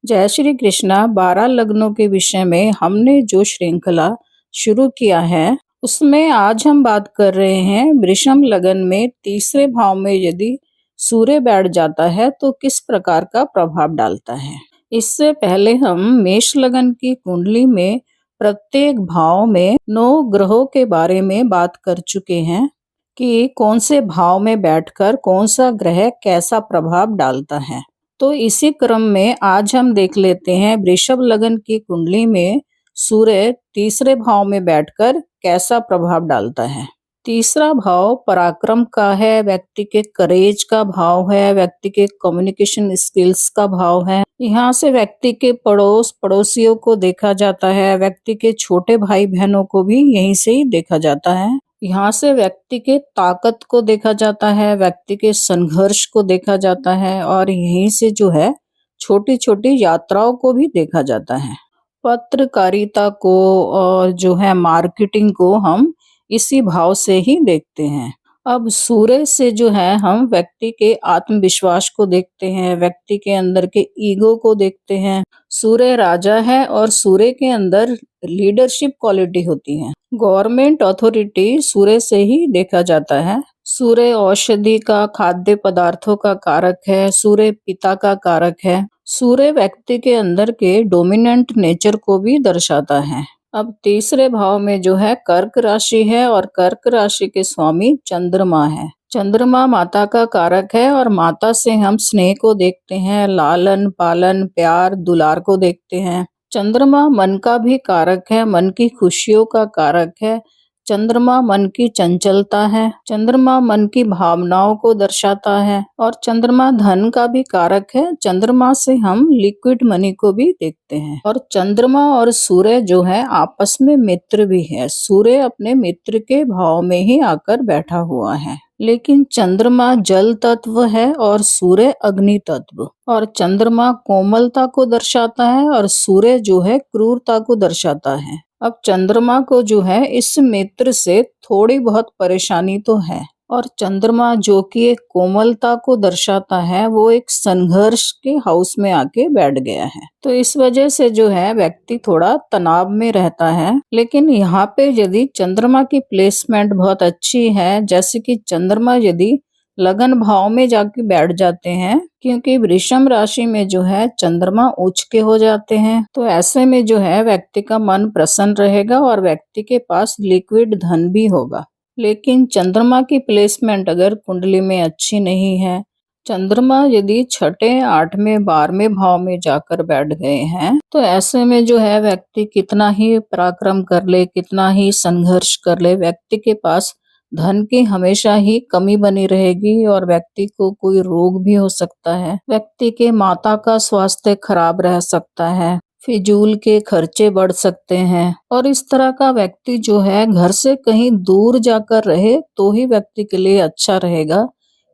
जय श्री कृष्णा। 12 लग्नों के विषय में हमने जो श्रृंखला शुरू किया है उसमें आज हम बात कर रहे हैं वृषभ लग्न में तीसरे भाव में यदि सूर्य बैठ जाता है तो किस प्रकार का प्रभाव डालता है। इससे पहले हम मेष लग्न की कुंडली में प्रत्येक भाव में 9 ग्रहों के बारे में बात कर चुके हैं कि कौन से भाव में बैठकर कौन सा ग्रह कैसा प्रभाव डालता है। तो इसी क्रम में आज हम देख लेते हैं वृषभ लग्न की कुंडली में सूर्य तीसरे भाव में बैठकर कैसा प्रभाव डालता है। तीसरा भाव पराक्रम का है, व्यक्ति के करेज का भाव है, व्यक्ति के कम्युनिकेशन स्किल्स का भाव है। यहाँ से व्यक्ति के पड़ोसियों को देखा जाता है, व्यक्ति के छोटे भाई बहनों को भी यहीं से ही देखा जाता है। यहाँ से व्यक्ति के ताकत को देखा जाता है, व्यक्ति के संघर्ष को देखा जाता है और यहीं से जो है छोटी छोटी यात्राओं को भी देखा जाता है। पत्रकारिता को और जो है मार्केटिंग को हम इसी भाव से ही देखते हैं। अब सूर्य से जो है हम व्यक्ति के आत्मविश्वास को देखते हैं, व्यक्ति के अंदर के ईगो को देखते हैं। सूर्य राजा है और सूर्य के अंदर लीडरशिप क्वालिटी होती है। गवर्नमेंट अथॉरिटी सूर्य से ही देखा जाता है। सूर्य औषधि का, खाद्य पदार्थों का कारक है, सूर्य पिता का कारक है। सूर्य व्यक्ति के अंदर के डोमिनेंट नेचर को भी दर्शाता है। अब तीसरे भाव में जो है कर्क राशि है और कर्क राशि के स्वामी चंद्रमा है। चंद्रमा माता का कारक है और माता से हम स्नेह को देखते हैं, लालन पालन प्यार दुलार को देखते हैं। चंद्रमा मन का भी कारक है, मन की खुशियों का कारक है। चंद्रमा मन की चंचलता है, चंद्रमा मन की भावनाओं को दर्शाता है और चंद्रमा धन का भी कारक है। चंद्रमा से हम लिक्विड मनी को भी देखते हैं और चंद्रमा और सूर्य जो है आपस में मित्र भी है। सूर्य अपने मित्र के भाव में ही आकर बैठा हुआ है, लेकिन चंद्रमा जल तत्व है और सूर्य अग्नि तत्व। और चंद्रमा कोमलता को दर्शाता है और सूर्य जो है क्रूरता को दर्शाता है। अब चंद्रमा को जो है इस मित्र से थोड़ी बहुत परेशानी तो है और चंद्रमा जो कि एक कोमलता को दर्शाता है वो एक संघर्ष के हाउस में आके बैठ गया है। तो इस वजह से जो है व्यक्ति थोड़ा तनाव में रहता है। लेकिन यहाँ पे यदि चंद्रमा की प्लेसमेंट बहुत अच्छी है, जैसे कि चंद्रमा यदि लगन भाव में जाके बैठ जाते हैं, क्योंकि वृषभ राशि में जो है चंद्रमा उच्च के हो जाते हैं, तो ऐसे में जो है व्यक्ति का मन प्रसन्न रहेगा और व्यक्ति के पास लिक्विड धन भी होगा। लेकिन चंद्रमा की प्लेसमेंट अगर कुंडली में अच्छी नहीं है, चंद्रमा यदि छठे, 8वें, 12वें भाव में जाकर बैठ गए हैं, तो ऐसे में जो है व्यक्ति कितना ही पराक्रम कर ले, कितना ही संघर्ष कर ले, व्यक्ति के पास धन की हमेशा ही कमी बनी रहेगी और व्यक्ति को कोई रोग भी हो सकता है। व्यक्ति के माता का स्वास्थ्य खराब रह सकता है, फिजूल के खर्चे बढ़ सकते हैं और इस तरह का व्यक्ति जो है घर से कहीं दूर जाकर रहे तो ही व्यक्ति के लिए अच्छा रहेगा,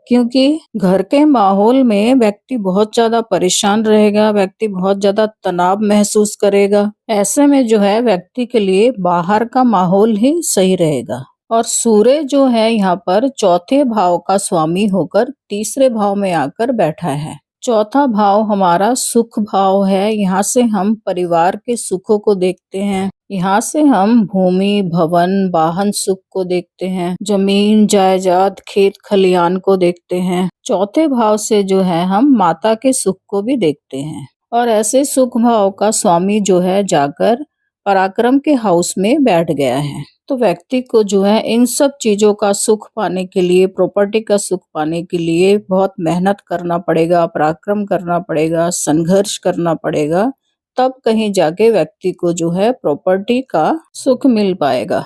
क्योंकि घर के माहौल में व्यक्ति बहुत ज्यादा परेशान रहेगा, व्यक्ति बहुत ज्यादा तनाव महसूस करेगा। ऐसे में जो है व्यक्ति के लिए बाहर का माहौल ही सही रहेगा। और सूर्य जो है यहाँ पर चौथे भाव का स्वामी होकर तीसरे भाव में आकर बैठा है। चौथा भाव हमारा सुख भाव है। यहाँ से हम परिवार के सुखों को देखते हैं, यहाँ से हम भूमि भवन वाहन सुख को देखते हैं, जमीन जायदाद खेत खलियान को देखते हैं। चौथे भाव से जो है हम माता के सुख को भी देखते हैं और ऐसे सुख भाव का स्वामी जो है जाकर पराक्रम के हाउस में बैठ गया है। तो व्यक्ति को जो है इन सब चीजों का सुख पाने के लिए, प्रॉपर्टी का सुख पाने के लिए बहुत मेहनत करना पड़ेगा, पराक्रम करना पड़ेगा, संघर्ष करना पड़ेगा, तब कहीं जाके व्यक्ति को जो है प्रॉपर्टी का सुख मिल पाएगा।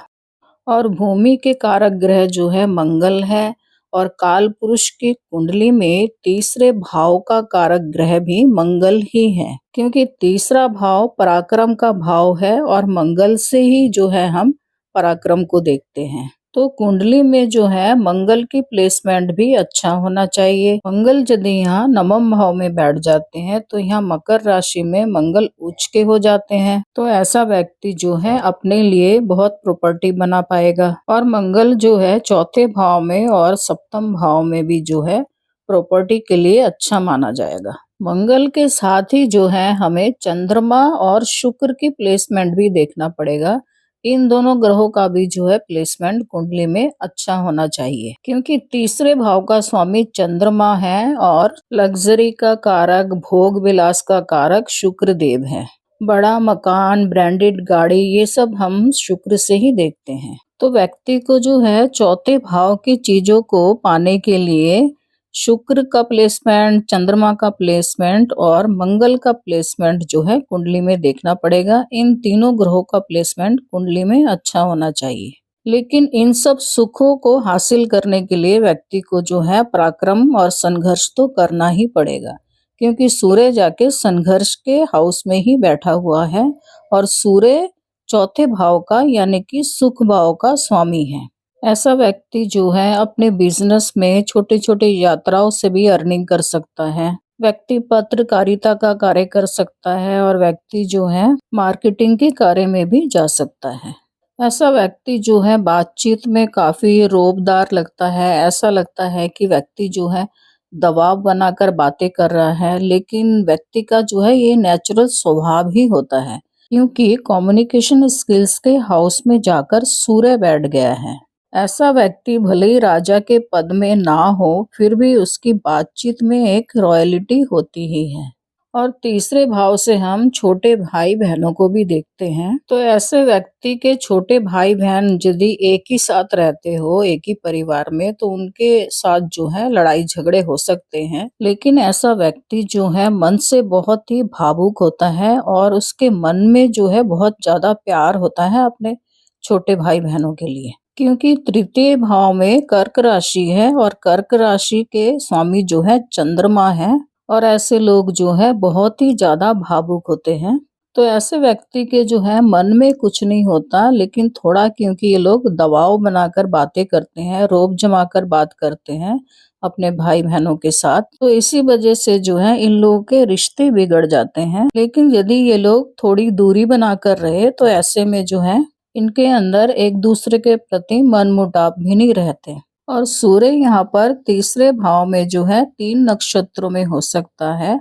और भूमि के कारक ग्रह जो है मंगल है और काल पुरुष की कुंडली में तीसरे भाव का कारक ग्रह भी मंगल ही है, क्योंकि तीसरा भाव पराक्रम का भाव है और मंगल से ही जो है हम पराक्रम को देखते हैं। तो कुंडली में जो है मंगल की प्लेसमेंट भी अच्छा होना चाहिए। मंगल यदि यहाँ नवम भाव में बैठ जाते हैं तो यहाँ मकर राशि में मंगल उच्च के हो जाते हैं, तो ऐसा व्यक्ति जो है अपने लिए बहुत प्रॉपर्टी बना पाएगा। और मंगल जो है चौथे भाव में और सप्तम भाव में भी जो है प्रॉपर्टी के लिए अच्छा माना जाएगा। मंगल के साथ ही जो है हमें चंद्रमा और शुक्र की प्लेसमेंट भी देखना पड़ेगा। इन दोनों ग्रहों का भी जो है प्लेसमेंट कुंडली में अच्छा होना चाहिए, क्योंकि तीसरे भाव का स्वामी चंद्रमा है और लग्जरी का कारक, भोग विलास का कारक शुक्र देव है। बड़ा मकान, ब्रांडेड गाड़ी, ये सब हम शुक्र से ही देखते हैं। तो व्यक्ति को जो है चौथे भाव की चीजों को पाने के लिए शुक्र का प्लेसमेंट, चंद्रमा का प्लेसमेंट और मंगल का प्लेसमेंट जो है कुंडली में देखना पड़ेगा। इन तीनों ग्रहों का प्लेसमेंट कुंडली में अच्छा होना चाहिए। लेकिन इन सब सुखों को हासिल करने के लिए व्यक्ति को जो है पराक्रम और संघर्ष तो करना ही पड़ेगा, क्योंकि सूर्य जाके संघर्ष के हाउस में ही बैठा हुआ है और सूर्य चौथे भाव का यानी कि सुख भाव का स्वामी है। ऐसा व्यक्ति जो है अपने बिजनेस में छोटे छोटे यात्राओं से भी अर्निंग कर सकता है। व्यक्ति पत्रकारिता का कार्य कर सकता है और व्यक्ति जो है मार्केटिंग के कार्य में भी जा सकता है। ऐसा व्यक्ति जो है बातचीत में काफी रोबदार लगता है। ऐसा लगता है कि व्यक्ति जो है दबाव बनाकर बातें कर रहा है, लेकिन व्यक्ति का जो है ये नेचुरल स्वभाव ही होता है, क्योंकि कम्युनिकेशन स्किल्स के हाउस में जाकर सूर्य बैठ गया है। ऐसा व्यक्ति भले ही राजा के पद में ना हो, फिर भी उसकी बातचीत में एक रॉयल्टी होती ही है। और तीसरे भाव से हम छोटे भाई बहनों को भी देखते हैं। तो ऐसे व्यक्ति के छोटे भाई बहन यदि एक ही साथ रहते हो, एक ही परिवार में, तो उनके साथ जो है लड़ाई झगड़े हो सकते हैं। लेकिन ऐसा व्यक्ति जो है मन से बहुत ही भावुक होता है और उसके मन में जो है बहुत ज्यादा प्यार होता है अपने छोटे भाई बहनों के लिए, क्योंकि तृतीय भाव में कर्क राशि है और कर्क राशि के स्वामी जो है चंद्रमा है। और ऐसे लोग जो है बहुत ही ज्यादा भावुक होते हैं। तो ऐसे व्यक्ति के जो है मन में कुछ नहीं होता, लेकिन थोड़ा क्योंकि ये लोग दबाव बनाकर बातें करते हैं, रोब जमा कर बात करते हैं अपने भाई बहनों के साथ, तो इसी वजह से जो है इन लोगों के रिश्ते बिगड़ जाते हैं। लेकिन यदि ये लोग थोड़ी दूरी बनाकर रहे तो ऐसे में जो है इनके अंदर एक दूसरे के प्रति मनमुटाव भी नहीं रहते। और सूर्य यहाँ पर तीसरे भाव में जो है 3 नक्षत्रों में हो सकता है,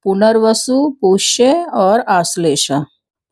पुनर्वसु, पुष्य और आश्लेषा।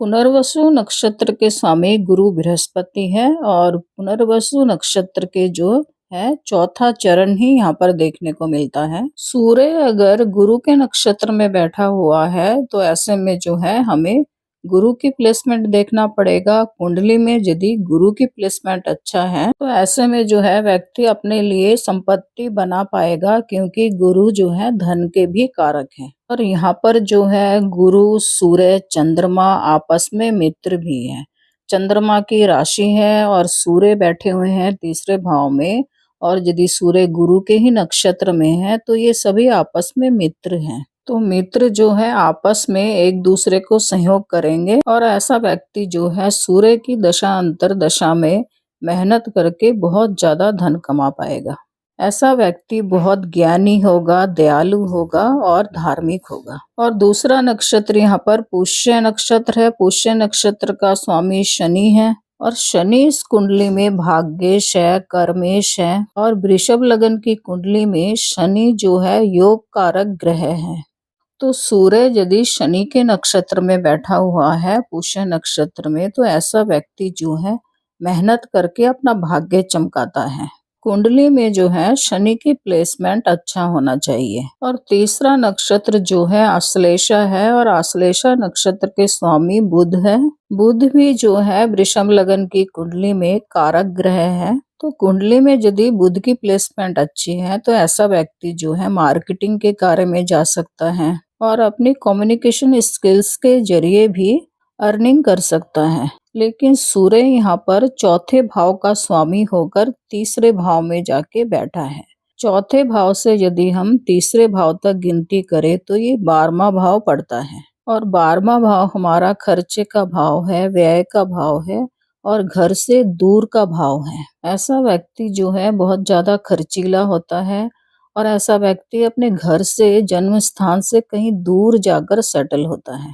पुनर्वसु नक्षत्र के स्वामी गुरु बृहस्पति है और पुनर्वसु नक्षत्र के जो है चौथा चरण ही यहाँ पर देखने को मिलता है। सूर्य अगर गुरु के नक्षत्र में बैठा हुआ है तो ऐसे में जो है हमें गुरु की प्लेसमेंट देखना पड़ेगा। कुंडली में यदि गुरु की प्लेसमेंट अच्छा है तो ऐसे में जो है व्यक्ति अपने लिए संपत्ति बना पाएगा, क्योंकि गुरु जो है धन के भी कारक है। और यहाँ पर जो है गुरु, सूर्य, चंद्रमा आपस में मित्र भी है। चंद्रमा की राशि है और सूर्य बैठे हुए हैं तीसरे भाव में, और यदि सूर्य गुरु के ही नक्षत्र में है तो ये सभी आपस में मित्र हैं। तो मित्र जो है आपस में एक दूसरे को सहयोग करेंगे और ऐसा व्यक्ति जो है सूर्य की दशा अंतर दशा में मेहनत करके बहुत ज्यादा धन कमा पाएगा। ऐसा व्यक्ति बहुत ज्ञानी होगा, दयालु होगा और धार्मिक होगा। और दूसरा नक्षत्र यहाँ पर पुष्य नक्षत्र है। पुष्य नक्षत्र का स्वामी शनि है और शनि इस कुंडली में भाग्येश है, कर्मेश है। और वृषभ लगन की कुंडली में शनि जो है योग कारक ग्रह है। तो सूर्य यदि शनि के नक्षत्र में बैठा हुआ है पुष्य नक्षत्र में, तो ऐसा व्यक्ति जो है मेहनत करके अपना भाग्य चमकाता है। कुंडली में जो है शनि की प्लेसमेंट अच्छा होना चाहिए। और तीसरा नक्षत्र जो है आश्लेषा है और आश्लेषा नक्षत्र के स्वामी बुध है। बुध भी जो है वृषभ लगन की कुंडली में कारक ग्रह है। तो कुंडली में यदि बुध की प्लेसमेंट अच्छी है तो ऐसा व्यक्ति जो है मार्केटिंग के कार्य में जा सकता है और अपनी कम्युनिकेशन स्किल्स के जरिए भी अर्निंग कर सकता है। लेकिन सूर्य यहाँ पर चौथे भाव का स्वामी होकर तीसरे भाव में जाके बैठा है। चौथे भाव से यदि हम तीसरे भाव तक गिनती करें तो ये 12वां भाव पड़ता है। और 12वां भाव हमारा खर्चे का भाव है, व्यय का भाव है और घर से दूर का भाव है। ऐसा व्यक्ति जो है बहुत ज्यादा खर्चीला होता है और ऐसा व्यक्ति अपने घर से, जन्म स्थान से कहीं दूर जाकर सेटल होता है।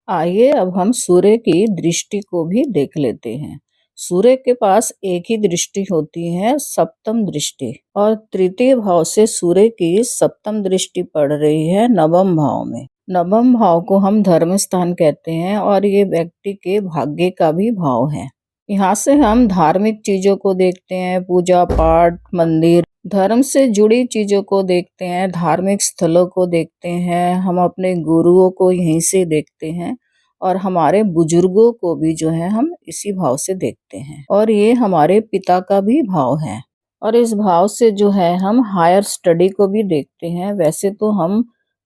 आइए अब हम सूर्य की दृष्टि को भी देख लेते हैं। सूर्य के पास एक ही दृष्टि होती है, सप्तम दृष्टि, और तृतीय भाव से सूर्य की सप्तम दृष्टि पड़ रही है नवम भाव में। नवम भाव को हम धर्म स्थान कहते हैं और ये व्यक्ति के भाग्य का भी भाव है। यहाँ से हम धार्मिक चीजों को देखते हैं, पूजा पाठ, मंदिर, धर्म से जुड़ी चीजों को देखते हैं, धार्मिक स्थलों को देखते हैं, हम अपने गुरुओं को यहीं से देखते हैं और हमारे बुजुर्गों को भी जो है हम इसी भाव से देखते हैं। और ये हमारे पिता का भी भाव है और इस भाव से जो है हम हायर स्टडी को भी देखते हैं। वैसे तो हम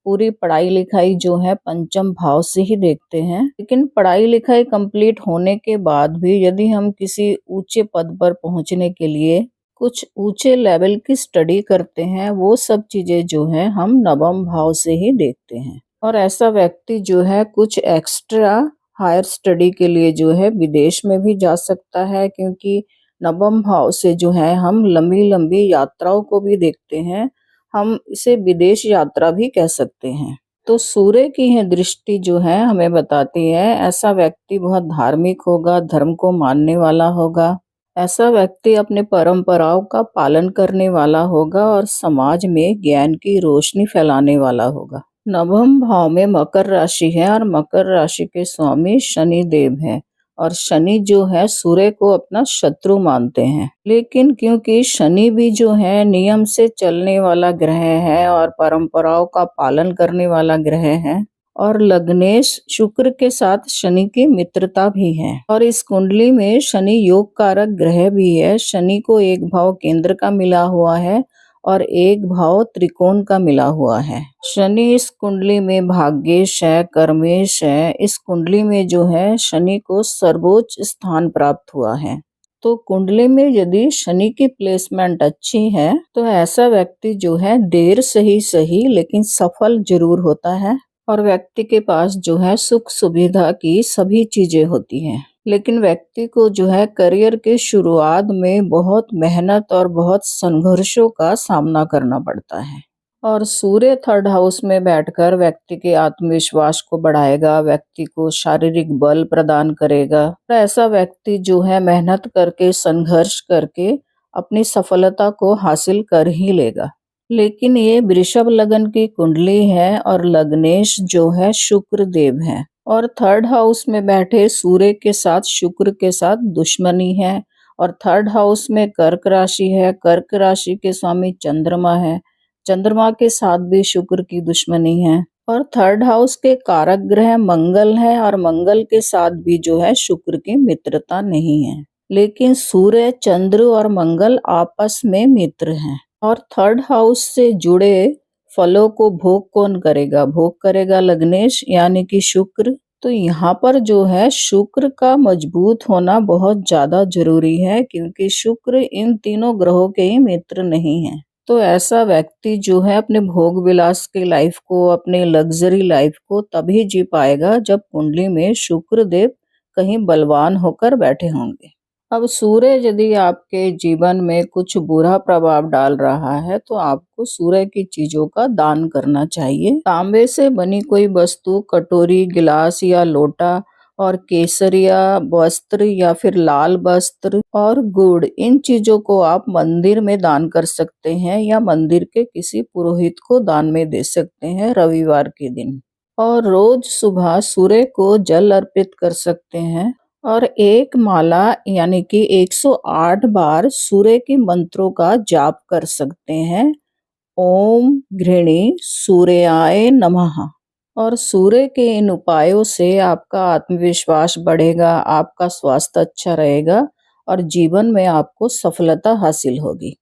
पूरी पढ़ाई लिखाई जो है पंचम भाव से ही देखते हैं, लेकिन पढ़ाई लिखाई कंप्लीट होने के बाद भी यदि हम किसी ऊंचे पद पर पहुंचने के लिए कुछ ऊंचे लेवल की स्टडी करते हैं, वो सब चीजें जो है हम नवम भाव से ही देखते हैं। और ऐसा व्यक्ति जो है कुछ एक्स्ट्रा हायर स्टडी के लिए जो है विदेश में भी जा सकता है, क्योंकि नवम भाव से जो है हम लंबी लंबी यात्राओं को भी देखते हैं। हम इसे विदेश यात्रा भी कह सकते हैं। तो सूर्य की यह दृष्टि जो है हमें बताती है ऐसा व्यक्ति बहुत धार्मिक होगा, धर्म को मानने वाला होगा, ऐसा व्यक्ति अपने परंपराओं का पालन करने वाला होगा और समाज में ज्ञान की रोशनी फैलाने वाला होगा। नवम भाव में मकर राशि है और मकर राशि के स्वामी शनि देव हैं और शनि जो है सूर्य को अपना शत्रु मानते हैं। लेकिन क्योंकि शनि भी जो है नियम से चलने वाला ग्रह है और परंपराओं का पालन करने वाला ग्रह है और लग्नेश शुक्र के साथ शनि की मित्रता भी है और इस कुंडली में शनि योग कारक ग्रह भी है। शनि को एक भाव केंद्र का मिला हुआ है और एक भाव त्रिकोण का मिला हुआ है। शनि इस कुंडली में भाग्येश है, कर्मेश है। इस कुंडली में जो है शनि को सर्वोच्च स्थान प्राप्त हुआ है। तो कुंडली में यदि शनि की प्लेसमेंट अच्छी है तो ऐसा व्यक्ति जो है देर से ही सही लेकिन सफल जरूर होता है और व्यक्ति के पास जो है सुख सुविधा की सभी चीजें होती हैं। लेकिन व्यक्ति को जो है करियर के शुरुआत में बहुत मेहनत और बहुत संघर्षों का सामना करना पड़ता है। और सूर्य थर्ड हाउस में बैठकर व्यक्ति के आत्मविश्वास को बढ़ाएगा, व्यक्ति को शारीरिक बल प्रदान करेगा। तो ऐसा व्यक्ति जो है मेहनत करके संघर्ष करके अपनी सफलता को हासिल कर ही लेगा। लेकिन ये वृषभ लगन की कुंडली है और लग्नेश जो है शुक्र देव है और थर्ड हाउस में बैठे सूर्य के साथ शुक्र के साथ दुश्मनी है और थर्ड हाउस में कर्क राशि है। कर्क राशि के स्वामी चंद्रमा है, चंद्रमा के साथ भी शुक्र की दुश्मनी है और थर्ड हाउस के कारक ग्रह मंगल है और मंगल के साथ भी जो है शुक्र की मित्रता नहीं है। लेकिन सूर्य, चंद्र और मंगल आपस में मित्र हैं और थर्ड हाउस से जुड़े फलों को भोग कौन करेगा? भोग करेगा लग्नेश यानी कि शुक्र। तो यहाँ पर जो है शुक्र का मजबूत होना बहुत ज्यादा जरूरी है, क्योंकि शुक्र इन तीनों ग्रहों के ही मित्र नहीं है। तो ऐसा व्यक्ति जो है अपने भोग विलास की लाइफ को, अपने लग्जरी लाइफ को तभी जी पाएगा जब कुंडली में शुक्र देव कहीं बलवान होकर बैठे होंगे। अब सूर्य यदि आपके जीवन में कुछ बुरा प्रभाव डाल रहा है तो आपको सूर्य की चीजों का दान करना चाहिए। तांबे से बनी कोई वस्तु, कटोरी, गिलास या लोटा और केसरिया वस्त्र या फिर लाल वस्त्र और गुड़, इन चीजों को आप मंदिर में दान कर सकते हैं या मंदिर के किसी पुरोहित को दान में दे सकते हैं रविवार के दिन। और रोज सुबह सूर्य को जल अर्पित कर सकते हैं और एक माला यानी कि 108 बार सूर्य के मंत्रों का जाप कर सकते हैं। ओम घृणी सूर्याय नमः। और सूर्य के इन उपायों से आपका आत्मविश्वास बढ़ेगा, आपका स्वास्थ्य अच्छा रहेगा और जीवन में आपको सफलता हासिल होगी।